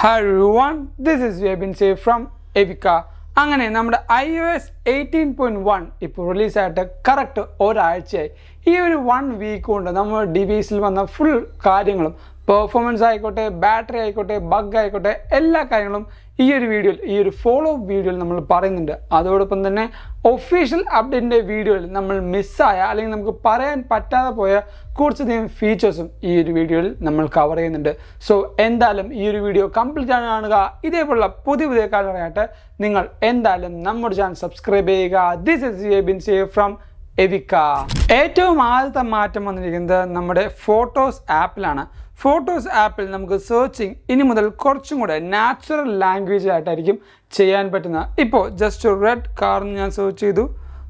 Hi everyone, this is Abin from eywkaa. അങ്ങനെ നമ്മുടെ iOS 18.1 ഇപ്പോൾ റിലീസ് ആയിട്ട് കറക്റ്റ് ഒരാഴ്ചയായി. ഈ ഒരു 1 വീക്ക് കൊണ്ട് നമ്മുടെ ഡിവൈസിൽ വന്ന ഫുൾ കാര്യങ്ങളും പെർഫോമൻസ് ആയിക്കോട്ടെ, ബാറ്ററി ആയിക്കോട്ടെ, ബഗ് ആയിക്കോട്ടെ, എല്ലാ കാര്യങ്ങളും ഈ ഒരു വീഡിയോയിൽ, ഈ ഒരു ഫോളോ അപ്പ് വീഡിയോയിൽ നമ്മൾ പറയുന്നുണ്ട്. അതോടൊപ്പം തന്നെ ഒഫീഷ്യൽ അപ്ഡേറ്റിൻ്റെ വീഡിയോയിൽ നമ്മൾ മിസ്സായ അല്ലെങ്കിൽ നമുക്ക് പറയാൻ പറ്റാതെ പോയ കുറച്ചധികം ഫീച്ചേഴ്സും ഈ ഒരു വീഡിയോയിൽ നമ്മൾ കവർ ചെയ്യുന്നുണ്ട്. സോ എന്തായാലും ഈ ഒരു വീഡിയോ കംപ്ലീറ്റ് ആണ് കാണുക. ഇതേപോലുള്ള പുതിയ കാര്യങ്ങളായിട്ട് നിങ്ങൾ എന്തായാലും നമ്മുടെ ചാനൽ സബ്സ്ക്രൈബ് ചെയ്യുക. This is Abin from eywkaa. ഏറ്റവും ആദ്യത്തെ മാറ്റം വന്നിരിക്കുന്നത് നമ്മുടെ ഫോട്ടോസ് ആപ്പിലാണ്. ഫോട്ടോസ് ആപ്പിൽ നമുക്ക് സെർച്ചിങ് ഇനി മുതൽ കുറച്ചും കൂടെ നാച്ചുറൽ ലാംഗ്വേജ് ആയിട്ടായിരിക്കും ചെയ്യാൻ പറ്റുന്നത്. ഇപ്പോൾ ജസ്റ്റ് റെഡ് കാർ എന്ന് ഞാൻ സെർച്ച് ചെയ്തു.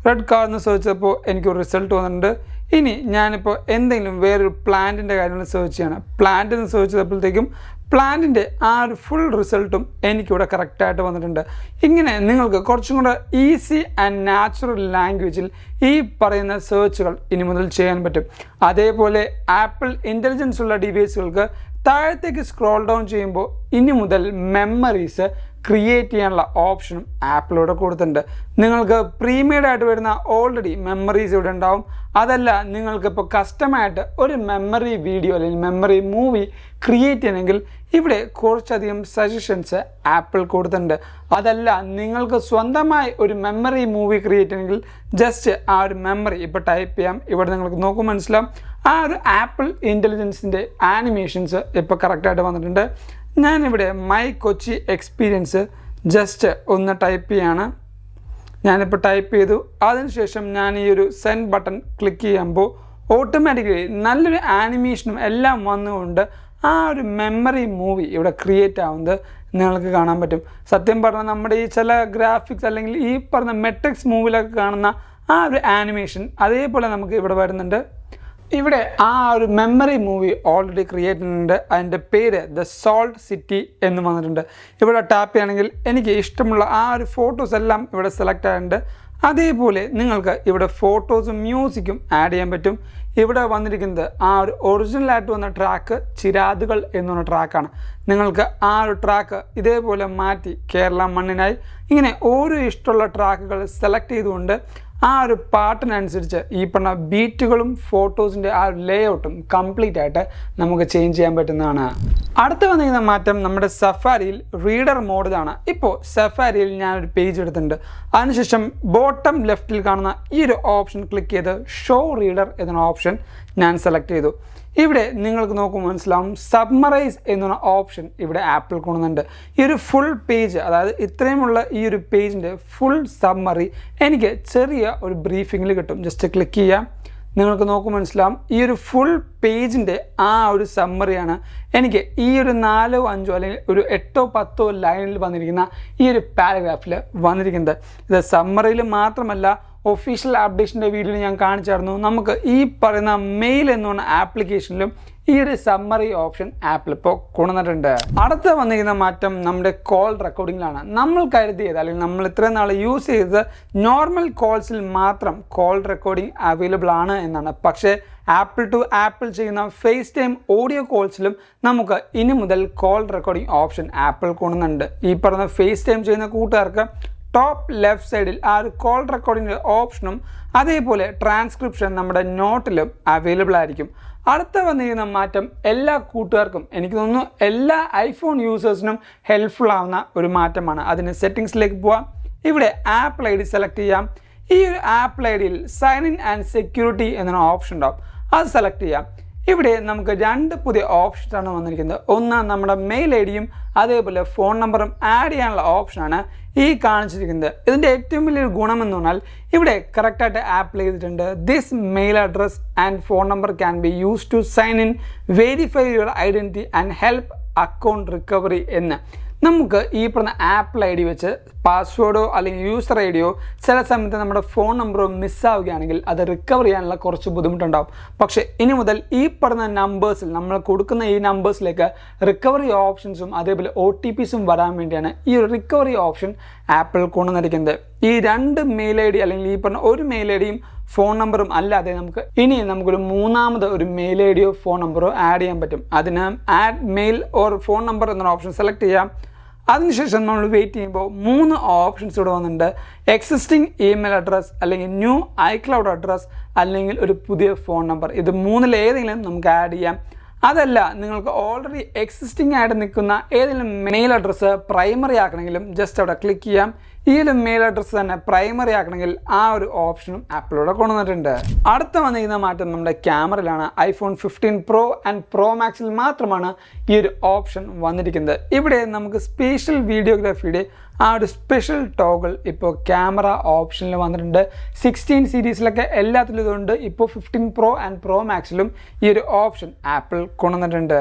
റെഡ് കാർ എന്ന് സെർച്ച് ചെയ്തപ്പോൾ എനിക്കൊരു റിസൾട്ട് വന്നിട്ടുണ്ട്. ഇനി ഞാനിപ്പോൾ എന്തെങ്കിലും വേറൊരു പ്ലാന്റിൻ്റെ കാര്യങ്ങൾ സെർച്ച് ചെയ്യണം. പ്ലാന്റ് എന്ന് സെർച്ച് ചെയ്തപ്പോഴത്തേക്കും പ്ലാന്റിൻ്റെ ആ ഒരു ഫുൾ റിസൾട്ടും എനിക്കിവിടെ കറക്റ്റായിട്ട് വന്നിട്ടുണ്ട്. ഇങ്ങനെ നിങ്ങൾക്ക് കുറച്ചും കൂടെ ഈസി ആൻഡ് നാച്ചുറൽ ലാംഗ്വേജിൽ ഈ പറയുന്ന സെർച്ചുകൾ ഇനി മുതൽ ചെയ്യാൻ പറ്റും. അതേപോലെ ആപ്പിൾ ഇൻ്റലിജൻസ് ഉള്ള ഡിവൈസുകൾക്ക് താഴത്തേക്ക് സ്ക്രോൾ ഡൗൺ ചെയ്യുമ്പോൾ ഇനി മുതൽ മെമ്മറീസ് ക്രിയേറ്റ് ചെയ്യാനുള്ള ഓപ്ഷനും ആപ്പിലൂടെ കൊടുത്തിട്ടുണ്ട്. നിങ്ങൾക്ക് പ്രീമിയഡ് ആയിട്ട് വരുന്ന ഓൾറെഡി മെമ്മറീസ് ഇവിടെ ഉണ്ടാവും. അതല്ല, നിങ്ങൾക്കിപ്പോൾ കസ്റ്റമായിട്ട് ഒരു മെമ്മറി വീഡിയോ അല്ലെങ്കിൽ മെമ്മറി മൂവി ക്രിയേറ്റ് ചെയ്യണമെങ്കിൽ ഇവിടെ കുറച്ചധികം സജഷൻസ് ആപ്പിൾ കൊടുത്തിട്ടുണ്ട്. അതല്ല, നിങ്ങൾക്ക് സ്വന്തമായി ഒരു മെമ്മറി മൂവി ക്രിയേറ്റ് ചെയ്യണമെങ്കിൽ ജസ്റ്റ് ആ ഒരു മെമ്മറി ഇപ്പോൾ ടൈപ്പ് ചെയ്യാം. ഇവിടെ നിങ്ങൾക്ക് നോക്കുമ്പോൾ മനസ്സിലാവും ആ ഒരു ആപ്പിൾ ഇൻ്റലിജൻസിൻ്റെ ആനിമേഷൻസ് ഇപ്പോൾ കറക്റ്റായിട്ട് വന്നിട്ടുണ്ട്. ഞാനിവിടെ മൈ കൊച്ചി എക്സ്പീരിയൻസ് ജസ്റ്റ് ഒന്ന് ടൈപ്പ് ചെയ്യാണ്. ഞാനിപ്പോൾ ടൈപ്പ് ചെയ്തു. അതിനുശേഷം ഞാൻ ഈ ഒരു സെൻഡ് ബട്ടൺ ക്ലിക്ക് ചെയ്യുമ്പോൾ ഓട്ടോമാറ്റിക്കലി നല്ലൊരു ആനിമേഷനും എല്ലാം വന്നുകൊണ്ട് ആ ഒരു മെമ്മറി മൂവി ഇവിടെ ക്രിയേറ്റ് ആവുന്നത് നിങ്ങൾക്ക് കാണാൻ പറ്റും. സത്യം പറഞ്ഞാൽ നമ്മുടെ ഈ ചില ഗ്രാഫിക്സ് അല്ലെങ്കിൽ ഈ പറഞ്ഞ മെട്രിക്സ് മൂവിലൊക്കെ കാണുന്ന ആ ഒരു ആനിമേഷൻ അതേപോലെ നമുക്ക് ഇവിടെ വരുന്നുണ്ട്. ഇവിടെ ആ ഒരു മെമ്മറി മൂവി ഓൾറെഡി ക്രിയേറ്റ് ചെയ്യുന്നുണ്ട്. അതിൻ്റെ പേര് ദ സോൾട്ട് സിറ്റി എന്ന് വന്നിട്ടുണ്ട്. ഇവിടെ ടാപ്പ് ചെയ്യുകയാണെങ്കിൽ എനിക്ക് ഇഷ്ടമുള്ള ആ ഒരു ഫോട്ടോസ് എല്ലാം ഇവിടെ സെലക്ട് ആയിട്ടുണ്ട്. അതേപോലെ നിങ്ങൾക്ക് ഇവിടെ ഫോട്ടോസും മ്യൂസിക്കും ആഡ് ചെയ്യാൻ പറ്റും. ഇവിടെ വന്നിരിക്കുന്നത് ആ ഒരു ഒറിജിനലായിട്ട് വന്ന ട്രാക്ക് ചിരാതുകൾ എന്ന് പറഞ്ഞ ട്രാക്കാണ്. നിങ്ങൾക്ക് ആ ഒരു ട്രാക്ക് ഇതേപോലെ മാറ്റി കേരള മണ്ണിനായി ഇങ്ങനെ ഓരോ ഇഷ്ടമുള്ള ട്രാക്കുകൾ സെലക്ട് ചെയ്തുകൊണ്ട് ആ ഒരു പാട്ടിനനുസരിച്ച് ഈ പറഞ്ഞ ബീറ്റുകളും ഫോട്ടോസിൻ്റെ ആ ഒരു ലേഔട്ടും കംപ്ലീറ്റ് ആയിട്ട് നമുക്ക് ചേഞ്ച് ചെയ്യാൻ പറ്റുന്നതാണ്. അടുത്ത് വന്നിരിക്കുന്ന മാറ്റം നമ്മുടെ സഫാരിയിൽ റീഡർ മോഡിലാണ്. ഇപ്പോൾ സഫാരിയിൽ ഞാനൊരു പേജ് എടുത്തിട്ടുണ്ട്. അതിനുശേഷം ബോട്ടം ലെഫ്റ്റിൽ കാണുന്ന ഈ ഒരു ഓപ്ഷൻ ക്ലിക്ക് ചെയ്ത് ഷോ റീഡർ എന്ന ഓപ്ഷൻ ഞാൻ സെലക്ട് ചെയ്തു. ഇവിടെ നിങ്ങൾക്ക് നോക്കുമ്പോൾ മനസ്സിലാവും സബ്മറൈസ് എന്നുള്ള ഓപ്ഷൻ ഇവിടെ ആപ്പിൾ കൊണ്ടുവന്നുണ്ട്. ഈ ഒരു ഫുൾ പേജ്, അതായത് ഇത്രയുമുള്ള ഈ ഒരു പേജിൻ്റെ ഫുൾ സബ്മറി എനിക്ക് ചെറിയ ഒരു ബ്രീഫിങ്ങിൽ കിട്ടും. ജസ്റ്റ് ക്ലിക്ക് ചെയ്യാം. നിങ്ങൾക്ക് നോക്കുമ്പോൾ മനസ്സിലാവും ഈ ഒരു ഫുൾ പേജിൻ്റെ ആ ഒരു സമ്മറിയാണ് എനിക്ക് ഈ ഒരു 4 5 അല്ലെങ്കിൽ ഒരു 8 10 ലൈനിൽ വന്നിരിക്കുന്ന ഈ ഒരു പാരഗ്രാഫിൽ വന്നിരിക്കുന്നത്. ഇത് സമ്മറിയിൽ മാത്രമല്ല, ഒഫീഷ്യൽ അപ്ഡേഷൻ്റെ വീഡിയോയിൽ ഞാൻ കാണിച്ചായിരുന്നു. നമുക്ക് ഈ പറയുന്ന മെയിൽ എന്ന് പറഞ്ഞ ആപ്ലിക്കേഷനിലും ഈ ഒരു സമ്മറി ഓപ്ഷൻ ആപ്പിൾ ഇപ്പോൾ കൊണ്ടുവന്നിട്ടുണ്ട്. അടുത്ത വന്നിരിക്കുന്ന മാറ്റം നമ്മുടെ കോൾ റെക്കോർഡിങ്ങിലാണ്. നമ്മൾ കരുതിയത് അല്ലെങ്കിൽ നമ്മൾ ഇത്രയും നാൾ യൂസ് ചെയ്തത് നോർമൽ കോൾസിൽ മാത്രം കോൾ റെക്കോർഡിംഗ് അവൈലബിൾ ആണ് എന്നാണ്. പക്ഷേ ആപ്പിൾ ടു ആപ്പിൾ ചെയ്യുന്ന ഫേസ് ടൈം ഓഡിയോ കോൾസിലും നമുക്ക് ഇനി മുതൽ കോൾ റെക്കോർഡിംഗ് ഓപ്ഷൻ ആപ്പിൾ കൊണ്ടുവന്നുണ്ട്. ഈ പറഞ്ഞ ഫേസ് ടൈം ചെയ്യുന്ന കൂട്ടുകാർക്ക് ടോപ്പ് ലെഫ്റ്റ് സൈഡിൽ ആ ഒരു കോൾ റെക്കോർഡിങ്ങിൻ്റെ ഓപ്ഷനും അതേപോലെ ട്രാൻസ്ക്രിപ്ഷൻ നമ്മുടെ നോട്ടിലും അവൈലബിൾ ആയിരിക്കും. അടുത്ത വന്നിരിക്കുന്ന മാറ്റം എല്ലാ കൂട്ടുകാർക്കും, എനിക്ക് തോന്നുന്നു എല്ലാ ഐഫോൺ യൂസേഴ്സിനും ഹെൽപ്ഫുൾ ആവുന്ന ഒരു മാറ്റമാണ്. അതിന് സെറ്റിങ്സിലേക്ക് പോവാം. ഇവിടെ ആപ്പിൾ ID സെലക്ട് ചെയ്യാം. ഈ ഒരു ആപ്പിൾ IDയിൽ സൈൻ ഇൻ ആൻഡ് സെക്യൂരിറ്റി എന്നൊരു ഓപ്ഷൻ ഉണ്ടാവും. അത് സെലക്ട് ചെയ്യാം. ഇവിടെ നമുക്ക് 2 പുതിയ ഓപ്ഷൻസാണ് വന്നിരിക്കുന്നത്. ഒന്ന് നമ്മുടെ മെയിൽ IDയും അതേപോലെ ഫോൺ നമ്പറും ആഡ് ചെയ്യാനുള്ള ഓപ്ഷനാണ് ഈ കാണിച്ചിരിക്കുന്നത്. ഇതിൻ്റെ ഏറ്റവും വലിയൊരു ഗുണമെന്ന് പറഞ്ഞാൽ ഇവിടെ കറക്റ്റായിട്ട് ആപ്ലൈ ചെയ്തിട്ടുണ്ട്. This mail address and phone number can be use to sign in, verify your identity and help account recovery എന്ന്. നമുക്ക് ഈ പറഞ്ഞ ആപ്പിൾ ID വെച്ച് പാസ്വേഡോ അല്ലെങ്കിൽ യൂസർ IDയോ ചില സമയത്ത് നമ്മുടെ ഫോൺ നമ്പറോ മിസ്സാവുകയാണെങ്കിൽ അത് റിക്കവർ ചെയ്യാനുള്ള കുറച്ച് ബുദ്ധിമുട്ടുണ്ടാവും. പക്ഷേ ഇനി മുതൽ ഈ പറഞ്ഞ നമ്പേഴ്സിൽ നമ്മൾ കൊടുക്കുന്ന ഈ നമ്പേഴ്സിലേക്ക് റിക്കവറി ഓപ്ഷൻസും അതേപോലെ OTPസും വരാൻ വേണ്ടിയാണ് ഈ ഒരു റിക്കവറി ഓപ്ഷൻ ആപ്പിൾ കൊണ്ടുവന്നിരിക്കുന്നത്. ഈ രണ്ട് മെയിൽ ഐ ഡി അല്ലെങ്കിൽ ഈ പറഞ്ഞ ഒരു മെയിൽ ഐ ഡിയും ഫോൺ നമ്പറും അല്ലാതെ നമുക്കൊരു മൂന്നാമത് ഒരു മെയിൽ ഐ ഡിയോ ഫോൺ നമ്പറോ ആഡ് ചെയ്യാൻ പറ്റും. അതിന് add male or phone number എന്നൊരു ഓപ്ഷൻ സെലക്ട് ചെയ്യാം. അതിനുശേഷം നമ്മൾ വെയിറ്റ് ചെയ്യുമ്പോൾ 3 ഓപ്ഷൻസ് ഇവിടെ വന്നിട്ടുണ്ട്. എക്സിസ്റ്റിംഗ് ഇമെയിൽ അഡ്രസ്, അല്ലെങ്കിൽ ന്യൂ ഐക്ലൗഡ് അഡ്രസ്, അല്ലെങ്കിൽ ഒരു പുതിയ ഫോൺ നമ്പർ. ഇത് 3-ൽ ഏതെങ്കിലും നമുക്ക് ആഡ് ചെയ്യാം. അതല്ല, നിങ്ങൾക്ക് ഓൾറെഡി എക്സിസ്റ്റിംഗ് ആയിട്ട് നിൽക്കുന്ന ഏതെങ്കിലും മെയിൽ അഡ്രസ്സ് പ്രൈമറി ആക്കണമെങ്കിലും ജസ്റ്റ് അവിടെ ക്ലിക്ക് ചെയ്യാം. ഈ ഒരു മെയിൽ അഡ്രസ്സ് തന്നെ പ്രൈമറി ആക്കണമെങ്കിൽ ആ ഒരു ഓപ്ഷനും ആപ്പിലൂടെ കൊണ്ടുവന്നിട്ടുണ്ട്. അടുത്ത വന്നിരിക്കുന്ന മാറ്റം നമ്മുടെ ക്യാമറയിലാണ്. iPhone 15 Pro ആൻഡ് Pro Maxൽ മാത്രമാണ് ഈ ഒരു ഓപ്ഷൻ വന്നിരിക്കുന്നത്. ഇവിടെ നമുക്ക് സ്പെഷ്യൽ വീഡിയോഗ്രാഫിയുടെ ആ ഒരു സ്പെഷ്യൽ ടോഗിൾ ഇപ്പോൾ ക്യാമറ ഓപ്ഷനിൽ വന്നിട്ടുണ്ട്. 16 സീരീസിലൊക്കെ എല്ലാത്തിലും ഇതുണ്ട്. ഇപ്പോൾ 15 Pro ആൻഡ് Pro Maxലും ഈ ഒരു ഓപ്ഷൻ ആപ്പിൾ കൊണ്ടുവന്നിട്ടുണ്ട്.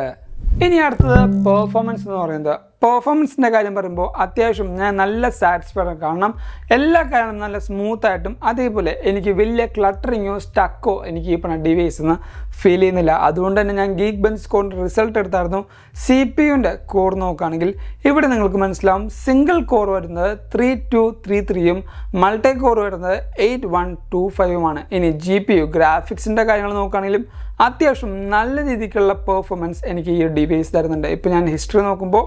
ഇനി അടുത്തത് പെർഫോമൻസ് എന്ന് പറയുന്നത്. പെർഫോമൻസിൻ്റെ കാര്യം പറയുമ്പോൾ അത്യാവശ്യം ഞാൻ നല്ല സാറ്റിസ്ഫൈഡ് ആണ്. കാരണം എല്ലാ കാര്യങ്ങളും നല്ല സ്മൂത്തായിട്ടും അതേപോലെ എനിക്ക് വലിയ ക്ലട്ടറിങ്ങോ സ്റ്റക്കോ എനിക്ക് ഈ പറഞ്ഞ ഡിവൈസിൽ നിന്ന് ഫീൽ ചെയ്യുന്നില്ല. അതുകൊണ്ട് തന്നെ ഞാൻ ഗീക്ക് ബെഞ്ച് സ്കോറിൻ്റെ റിസൾട്ട് എടുത്തായിരുന്നു. CPU-ൻ്റെ കോർ നോക്കുകയാണെങ്കിൽ ഇവിടെ നിങ്ങൾക്ക് മനസ്സിലാവും സിംഗിൾ കോർ വരുന്നത് 3233-ഉം മൾട്ടി കോർ വരുന്നത് 8125-ഉമാണ്. ഇനി GPU ഗ്രാഫിക്സിൻ്റെ കാര്യങ്ങൾ നോക്കുകയാണെങ്കിലും അത്യാവശ്യം നല്ല രീതിക്കുള്ള പെർഫോമൻസ് എനിക്ക് ഈ ഡിവൈസ് തരുന്നുണ്ട്. ഇപ്പോൾ ഞാൻ ഹിസ്റ്ററി നോക്കുമ്പോൾ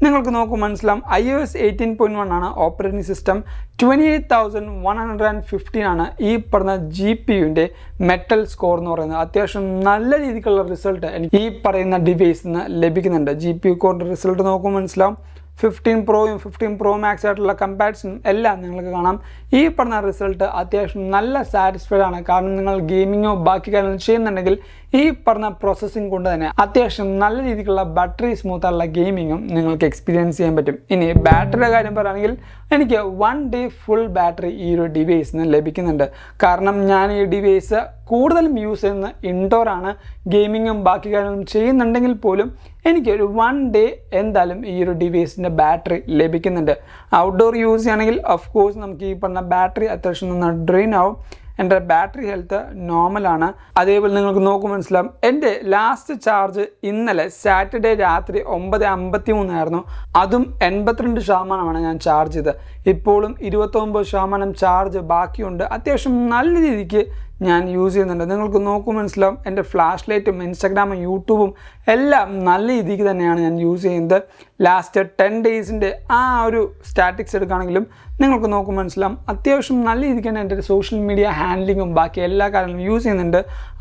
നിങ്ങൾക്ക് മനസ്സിലാവും iOS 18.1 ആണ് ഓപ്പറേറ്റിംഗ് സിസ്റ്റം. 28,115 ആണ് ഈ പറഞ്ഞ GPU-ൻ്റെ മെറ്റൽ സ്കോർ എന്ന് പറയുന്നത്. അത്യാവശ്യം നല്ല രീതിക്കുള്ള റിസൾട്ട് എനിക്ക് ഈ പറയുന്ന ഡിവൈസിൽ നിന്ന് ലഭിക്കുന്നുണ്ട്. GPU കോറിൻ്റെ റിസൾട്ട് നോക്കുമ്പോൾ മനസ്സിലാവും 15 Proയും 15 Pro Max ആയിട്ടുള്ള കമ്പാരിസൺ എല്ലാം നിങ്ങൾക്ക് കാണാം. ഈ പറഞ്ഞ റിസൾട്ട് അത്യാവശ്യം നല്ല സാറ്റിസ്ഫൈഡ് ആണ്. കാരണം നിങ്ങൾ ഗെയിമിങ്ങോ ബാക്കി കാര്യങ്ങൾ ചെയ്യുന്നുണ്ടെങ്കിൽ ഈ പറഞ്ഞ പ്രോസസ്സിംഗ് കൊണ്ട് തന്നെ അത്യാവശ്യം നല്ല രീതിക്കുള്ള ബാറ്ററി സ്മൂത്തായുള്ള ഗെയിമിങ്ങും നിങ്ങൾക്ക് എക്സ്പീരിയൻസ് ചെയ്യാൻ പറ്റും. ഇനി ബാറ്ററിയുടെ കാര്യം പറയുകയാണെങ്കിൽ എനിക്ക് 1 day ഫുൾ ബാറ്ററി ഈ ഒരു ഡിവൈസിന് ലഭിക്കുന്നുണ്ട്. കാരണം ഞാൻ ഈ ഡിവൈസ് കൂടുതലും യൂസ് ചെയ്യുന്ന ഇൻഡോറാണ്. ഗെയിമിങ്ങും ബാക്കി കാര്യങ്ങളും ചെയ്യുന്നുണ്ടെങ്കിൽ പോലും എനിക്കൊരു 1 day എന്തായാലും ഈ ഒരു ഡിവൈസിൻ്റെ ബാറ്ററി ലഭിക്കുന്നുണ്ട്. ഔട്ട്ഡോർ യൂസ് ചെയ്യുകയാണെങ്കിൽ ഓഫ് കോഴ്സ് നമുക്ക് ഈ പറഞ്ഞ ബാറ്ററി അത്യാവശ്യം നന്നായി ഡ്രെയിൻ ആവും. എൻ്റെ ബാറ്ററി ഹെൽത്ത് നോർമലാണ്. അതേപോലെ നിങ്ങൾക്ക് മനസ്സിലാവും എൻ്റെ ലാസ്റ്റ് ചാർജ് ഇന്നലെ സാറ്റർഡേ രാത്രി 9:53 ആയിരുന്നു. അതും 82% ഞാൻ ചാർജ് ചെയ്തത്. ഇപ്പോഴും 29% ചാർജ് ബാക്കിയുണ്ട്. അത്യാവശ്യം നല്ല രീതിക്ക് ഞാൻ യൂസ് ചെയ്യുന്നുണ്ട്. നിങ്ങൾക്ക് മനസ്സിലാവും എൻ്റെ ഫ്ലാഷ് ലൈറ്റും ഇൻസ്റ്റാഗ്രാമും യൂട്യൂബും എല്ലാം നല്ല രീതിക്ക് തന്നെയാണ് ഞാൻ യൂസ് ചെയ്യുന്നത്. ലാസ്റ്റ് 10 ഡേയ്സിൻ്റെ ആ ഒരു സ്റ്റാറ്റിക്സ് എടുക്കുകയാണെങ്കിലും നിങ്ങൾക്ക് മനസ്സിലാവും അത്യാവശ്യം നല്ല രീതിക്ക് തന്നെ എൻ്റെ സോഷ്യൽ മീഡിയ ഹാൻഡ്ലിങ്ങും ബാക്കി എല്ലാ കാര്യങ്ങളും യൂസ് ചെയ്യുന്നുണ്ട്.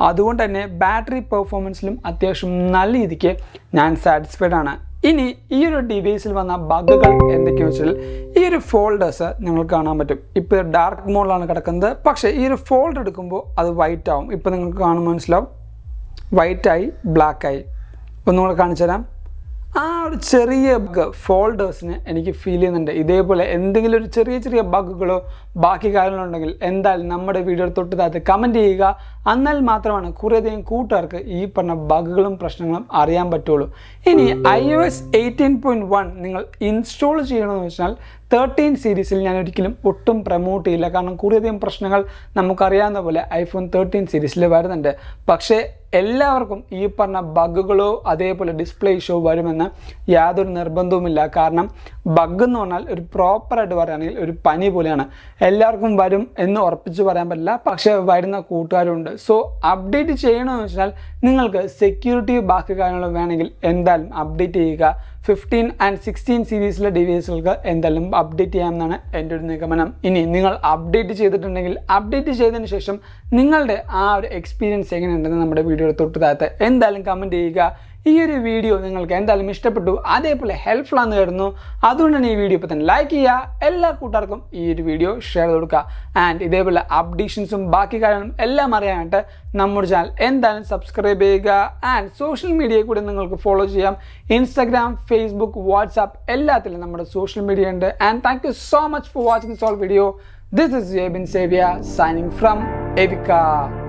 അതുകൊണ്ട് തന്നെ ബാറ്ററി പെർഫോമൻസിലും അത്യാവശ്യം നല്ല രീതിക്ക് ഞാൻ സാറ്റിസ്ഫൈഡ് ആണ്. ഇനി ഈ ഒരു ഡിവൈസിൽ വന്ന ബഗ്ഗുകൾ എന്തൊക്കെയാണെന്ന് വെച്ചാൽ ഈ ഒരു ഫോൾഡേഴ്സ് നിങ്ങൾക്ക് കാണാൻ പറ്റും. ഇപ്പോൾ ഡാർക്ക് മോഡിലാണ് കിടക്കുന്നത്. പക്ഷേ ഈ ഒരു ഫോൾഡർ എടുക്കുമ്പോൾ അത് വൈറ്റ് ആവും. ഇപ്പോൾ നിങ്ങൾക്ക് കാണുമ്പോൾ മനസ്സിലാവും വൈറ്റായി ബ്ലാക്കായി. ഒന്നുകൂടെ കാണിച്ചു തരാം. ആ ഒരു ചെറിയ ബഗ് ഫോൾഡേഴ്സിന് എനിക്ക് ഫീൽ ചെയ്യുന്നുണ്ട്. ഇതേപോലെ എന്തെങ്കിലും ഒരു ചെറിയ ബഗ്ഗുകളോ ബാക്കി കാര്യങ്ങളുണ്ടെങ്കിൽ എന്തായാലും നമ്മുടെ വീഡിയോ തൊട്ടതായിട്ട് കമൻറ്റ് ചെയ്യുക. എന്നാൽ മാത്രമാണ് കുറേയധികം കൂട്ടുകാർക്ക് ഈ പറഞ്ഞ ബഗ്ഗുകളും പ്രശ്നങ്ങളും അറിയാൻ പറ്റുള്ളൂ. ഇനി iOS 18.1 നിങ്ങൾ ഇൻസ്റ്റാൾ ചെയ്യണമെന്ന് വെച്ചാൽ 13 സീരീസിൽ ഞാൻ ഒരിക്കലും ഒട്ടും പ്രൊമോട്ട് ചെയ്യില്ല. കാരണം കുറേയധികം പ്രശ്നങ്ങൾ നമുക്കറിയാവുന്ന പോലെ iPhone 13 സീരീസിൽ വരുന്നുണ്ട്. പക്ഷേ എല്ലാവർക്കും ഈ പറഞ്ഞ ബഗ്ഗുകളോ അതേപോലെ ഡിസ്പ്ലേ ഇഷ്യൂ വരുമെന്ന് യാതൊരു നിർബന്ധവുമില്ല. കാരണം ബഗ് എന്ന് പറഞ്ഞാൽ ഒരു പ്രോപ്പറായിട്ട് പറയുകയാണെങ്കിൽ ഒരു പനി പോലെയാണ്. എല്ലാവർക്കും വരും എന്ന് ഉറപ്പിച്ച് പറയാൻ പറ്റില്ല. പക്ഷേ വരുന്ന കൂട്ടുകാരുണ്ട്. സോ അപ്ഡേറ്റ് ചെയ്യണമെന്ന് വെച്ചാൽ നിങ്ങൾക്ക് സെക്യൂരിറ്റി ബാക്കി കാര്യങ്ങൾ വേണമെങ്കിൽ എന്തായാലും അപ്ഡേറ്റ് ചെയ്യുക. 15 ആൻഡ് 16 സീരീസിലെ ഡിവൈസുകൾക്ക് എന്തായാലും അപ്ഡേറ്റ് ചെയ്യാമെന്നാണ് എൻ്റെ ഒരു നിഗമനം. ഇനി നിങ്ങൾ അപ്ഡേറ്റ് ചെയ്തിട്ടുണ്ടെങ്കിൽ അപ്ഡേറ്റ് ചെയ്തതിന് ശേഷം നിങ്ങളുടെ ആ ഒരു എക്സ്പീരിയൻസ് എങ്ങനെയുണ്ടെന്ന് നമ്മുടെ വീഡിയോയുടെ തൊട്ടതായിട്ട് എന്തായാലും കമൻറ്റ് ചെയ്യുക. ഈ ഒരു വീഡിയോ നിങ്ങൾക്ക് എന്തായാലും ഇഷ്ടപ്പെട്ടു, അതേപോലെ ഹെൽപ്ഫുൾ ആണെന്ന് കരുതുന്നു. അതുകൊണ്ട് തന്നെ ഈ വീഡിയോ ഇപ്പോൾ തന്നെ ലൈക്ക് ചെയ്യുക. എല്ലാ കൂട്ടുകാർക്കും ഈ ഒരു വീഡിയോ ഷെയർ ചെയ്ത് കൊടുക്കുക. ആൻഡ് ഇതേപോലെ അപ്ഡേഷൻസും ബാക്കി കാര്യങ്ങളും എല്ലാം അറിയാനായിട്ട് നമ്മുടെ ചാനൽ എന്തായാലും സബ്സ്ക്രൈബ് ചെയ്യുക. ആൻഡ് സോഷ്യൽ മീഡിയയിൽ കൂടി നിങ്ങൾക്ക് ഫോളോ ചെയ്യാം. ഇൻസ്റ്റാഗ്രാം, ഫേസ്ബുക്ക്, വാട്സാപ്പ് എല്ലാത്തിലും നമ്മുടെ സോഷ്യൽ മീഡിയ ഉണ്ട്. And thank you so much for watching this all video. This is Abin Xavier signing from eywkaa.